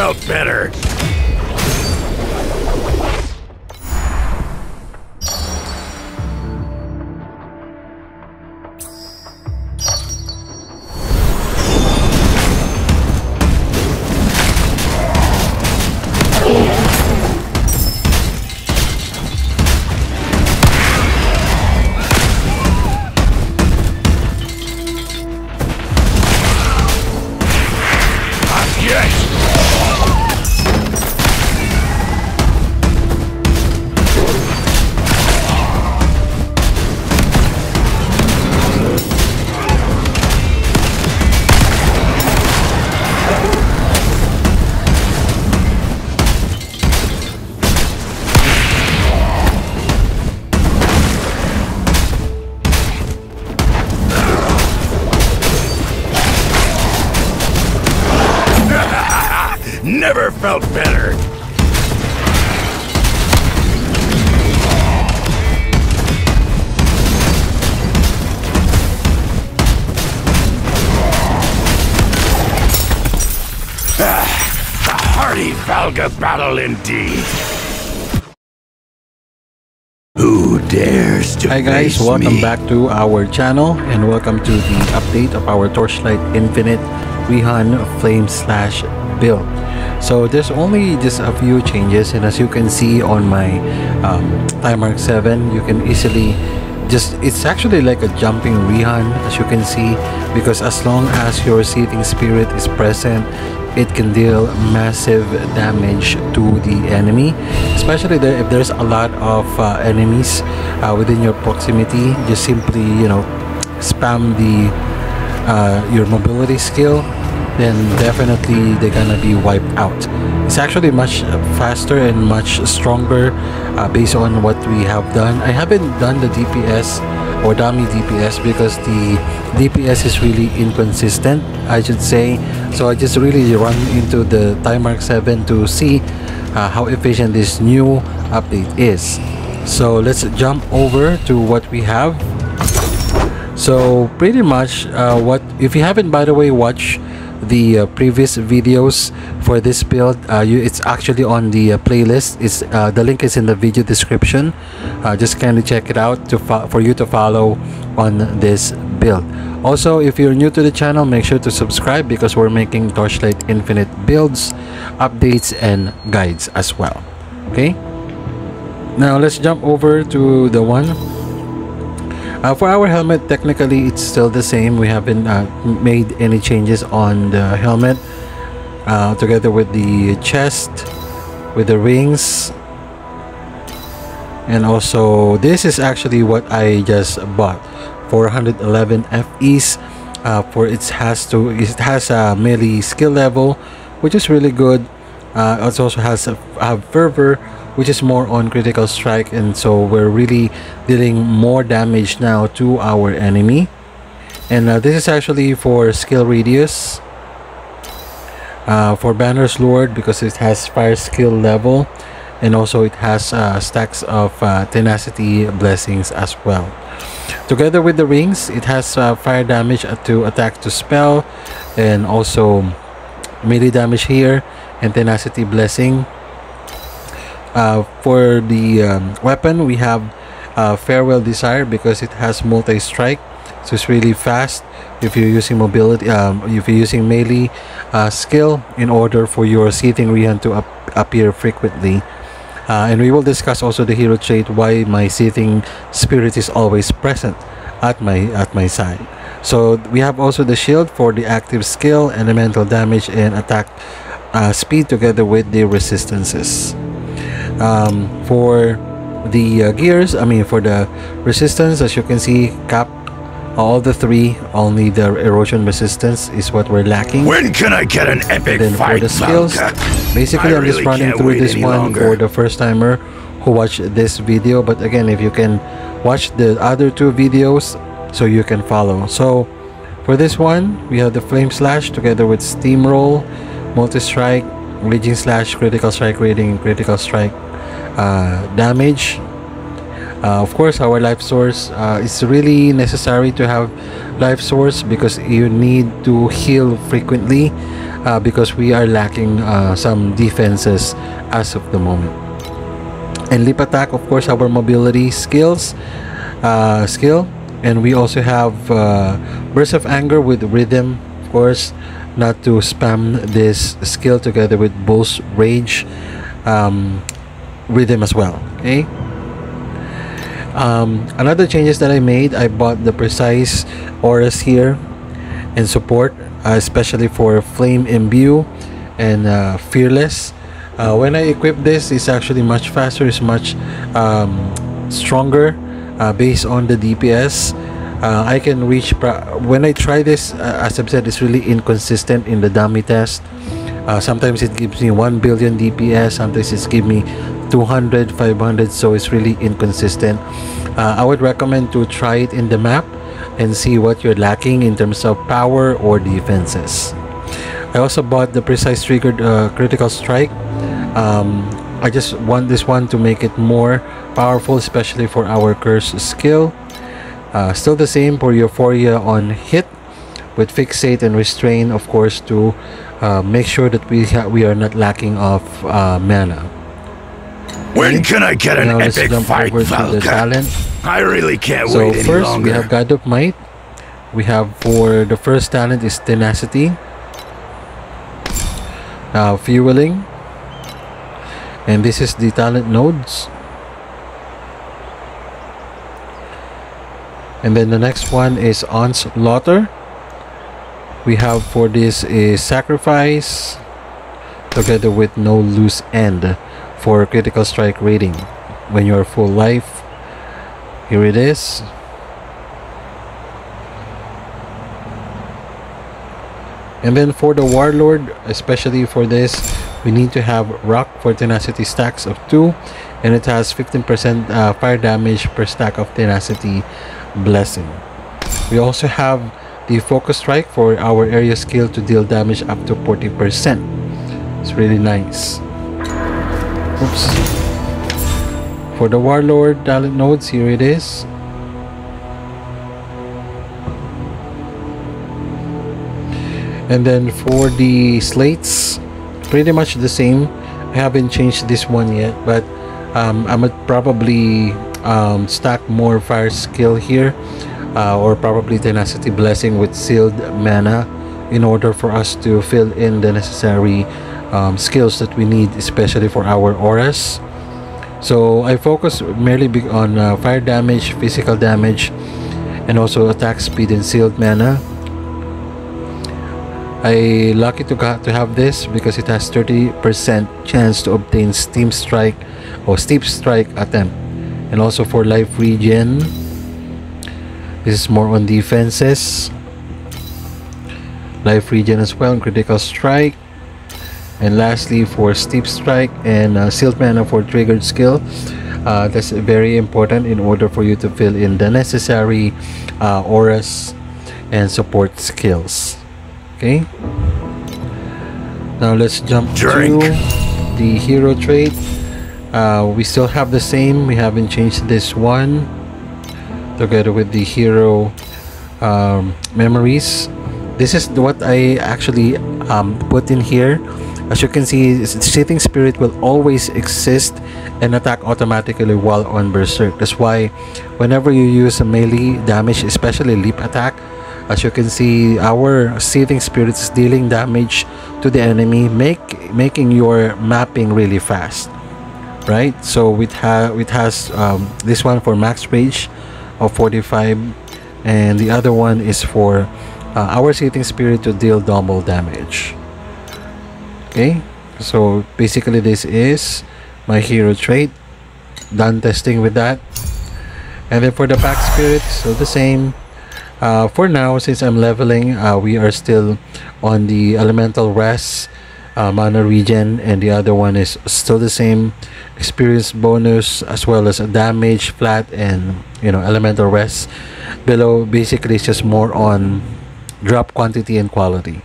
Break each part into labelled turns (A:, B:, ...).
A: felt better. Never felt better. A hearty Valga battle indeed. Who dares to
B: Hi guys, welcome back to our channel and welcome to the update of our Torchlight Infinite REHAN Flame / build. So there's only just a few changes, and as you can see on my Timemark 7, you can easily it's actually like a jumping REHAN, as you can see, because as long as your Seething Spirit is present, it can deal massive damage to the enemy, especially if there's a lot of enemies within your proximity. Just simply, spam the your mobility skill, then definitely they're gonna be wiped out. It's actually much faster and much stronger based on what we have done. I haven't done the DPS or dummy DPS because the DPS is really inconsistent, I should say. So I just really run into the Timemark 7 to see how efficient this new update is. So let's jump over to what we have. So pretty much if you haven't, by the way, watched the previous videos for this build, it's actually on the playlist. It's the link is in the video description. Just kindly check it out for you to follow on this build. Also, if you're new to the channel, make sure to subscribe because we're making Torchlight Infinite builds, updates, and guides as well. Okay, now let's jump over to the one. For our helmet, technically it's still the same. We haven't made any changes on the helmet, together with the chest, with the rings, and also this is actually what I just bought for 111 FEs. It has a melee skill level, which is really good. It also has a fervor, which is more on critical strike, and so we're really dealing more damage now to our enemy. And this is actually for skill radius, for Banner's Lord, because it has fire skill level, and also it has stacks of tenacity blessings as well. Together with the rings, it has fire damage to attack to spell, and also melee damage here, and tenacity blessing. For the weapon, we have Farewell Desire because it has multi-strike, so it's really fast if you're using mobility, if you're using melee skill in order for your Seething REHAN to appear frequently. And we will discuss also the hero trait, why my Seething Spirit is always present at my side. So we have also the shield for the active skill, elemental damage, and attack speed, together with the resistances. For the gears, for the resistance, as you can see, cap all the three. Only the erosion resistance is what we're lacking.
A: When can I get an epic
B: then
A: fight,
B: for the skills, basically I'm just running through this one for the first timer who watched this video. But again, if you can watch the other two videos, so you can follow. So for this one, we have the Flame Slash together with Steamroll, Multi-Strike, Raging Slash, Critical Strike rating, Critical Strike damage. Of course, our life source, it's really necessary to have life source because you need to heal frequently. because we are lacking some defenses as of the moment. And leap attack, of course, our mobility skill, and we also have burst of anger with rhythm, of course, not to spam this skill together with Bull's Rage rhythm as well. Okay. Another changes that I made, I bought the precise auras here and support, especially for Flame Imbue and Fearless. When I equip this, it's actually much faster, it's much stronger based on the DPS. I can reach, when I try this, as I've said, it's really inconsistent in the dummy test. Sometimes it gives me 1 billion DPS, sometimes it's give me 200, 500, so it's really inconsistent. I would recommend to try it in the map and see what you're lacking in terms of power or defenses. I also bought the precise triggered critical strike. I just want this one to make it more powerful, especially for our curse skill. Still the same for Euphoria on hit with Fixate and Restrain, of course, to make sure that we are not lacking of mana.
A: When can I get an epic fight,
B: over to the talent.
A: I really can't
B: So
A: wait any
B: first
A: longer.
B: we have God of Might. We have, for the first talent is Tenacity, Fueling, and this is the talent nodes. And then the next one is Onslaughter. We have for this is Sacrifice together with No Loose End for critical strike rating when you're full life. Here it is. And then for the Warlord, especially for this, we need to have Rock for Tenacity stacks of 2, and it has 15% fire damage per stack of Tenacity Blessing. We also have the Focus Strike for our area skill to deal damage up to 40%. It's really nice. Oops. For the Warlord talent nodes, here it is. And then for the slates, pretty much the same. I haven't changed this one yet, but I would probably stack more fire skill here, or probably Tenacity Blessing with sealed mana in order for us to fill in the necessary skills that we need, especially for our auras. So I focus merely on fire damage, physical damage, and also attack speed and sealed mana. I lucky to have this because it has 30% chance to obtain Steam Strike or Steep Strike attempt, and also for life regen. This is more on defenses, life regen as well, and critical strike. And lastly for Steep Strike and sealed mana for triggered skill. That's very important in order for you to fill in the necessary auras and support skills. Okay, now let's jump to the hero trait. We still have the same, we haven't changed this one, together with the hero memories. This is what I actually put in here. As you can see, Sitting Spirit will always exist and attack automatically while on Berserk. That's why whenever you use a melee damage, especially leap attack, as you can see, our Sitting Spirit is dealing damage to the enemy, making your mapping really fast, right? So it has this one for max rage of 45, and the other one is for our Sitting Spirit to deal double damage. Okay, so basically this is my hero trait. Done testing with that. And then for the Pact Spirits, so the same. For now, since I'm leveling, we are still on the elemental rest, mana regen, and the other one is still the same, experience bonus as well as a damage flat and elemental rest. Below basically it's just more on drop quantity and quality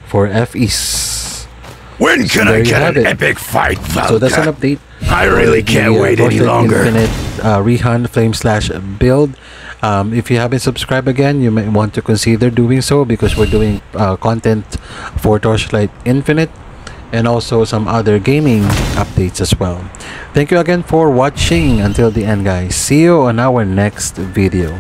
B: for FEs.
A: When can I get an epic fight, Valka?
B: So that's an update.
A: I really can't wait any longer.
B: Infinite REHAN flame/build. If you haven't subscribed again, you may want to consider doing so, because we're doing content for Torchlight Infinite and also some other gaming updates as well. Thank you again for watching until the end, guys. See you on our next video.